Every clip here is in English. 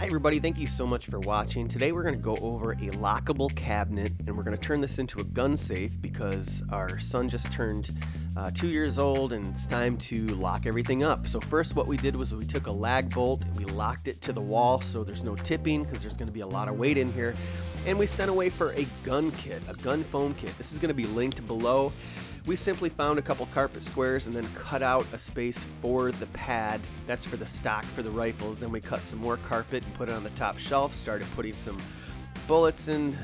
Hi everybody, thank you so much for watching. Today we're going to go over a lockable cabinet and we're going to turn this into a gun safe because our son just turned 2 years old and it's time to lock everything up. So first what we did was we took a lag bolt and we locked it to the wall so there's no tipping because there's going to be a lot of weight in here. And we sent away for a gun kit, a gun foam kit. This is going to be linked below. We simply found a couple carpet squares and then cut out a space for the pad. That's for the stock for the rifles. Then we cut some more carpet and put it on the top shelf, started putting some bullets in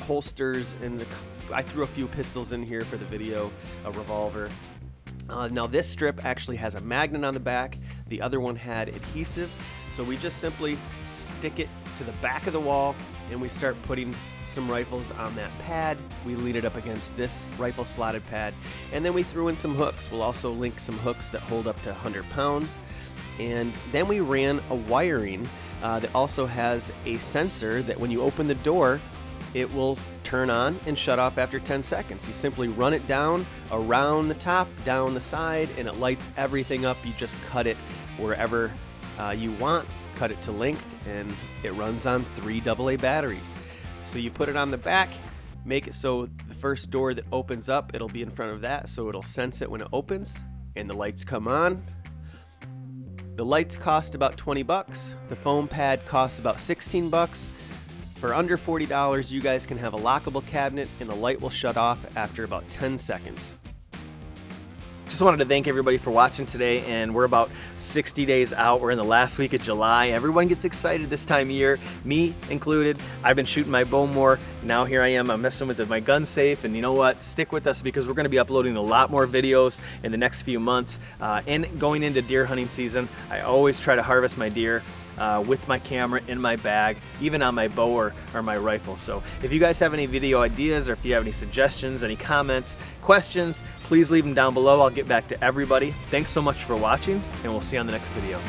holsters, and I threw a few pistols in here for the video, a revolver. Now this strip actually has a magnet on the back. The other one had adhesive. So we just simply stick it to the back of the wall and we start putting some rifles on that pad. We lean it up against this rifle slotted pad, and then we threw in some hooks. We'll also link some hooks that hold up to 100 pounds. And then we ran a wiring that also has a sensor that when you open the door, it will turn on and shut off after 10 seconds. You simply run it down around the top, down the side, and it lights everything up. You just cut it wherever you want, cut it to length, and it runs on 3 AA batteries. So you put it on the back, make it so the first door that opens up, it'll be in front of that, so it'll sense it when it opens, and the lights come on. The lights cost about 20 bucks. The foam pad costs about 16 bucks. For under $40, you guys can have a lockable cabinet, and the light will shut off after about 10 seconds. Just wanted to thank everybody for watching today, and we're about 60 days out. We're in the last week of July. Everyone gets excited this time of year, me included. I've been shooting my bow more. Now here I am, I'm messing with my gun safe, and you know what? Stick with us because we're going to be uploading a lot more videos in the next few months. And going into deer hunting season, I always try to harvest my deer with my camera in my bag, even on my bow or my rifle. So if you guys have any video ideas, or if you have any suggestions, any comments, questions, please leave them down below. I'll get back to everybody. Thanks so much for watching, and we'll see you on the next video.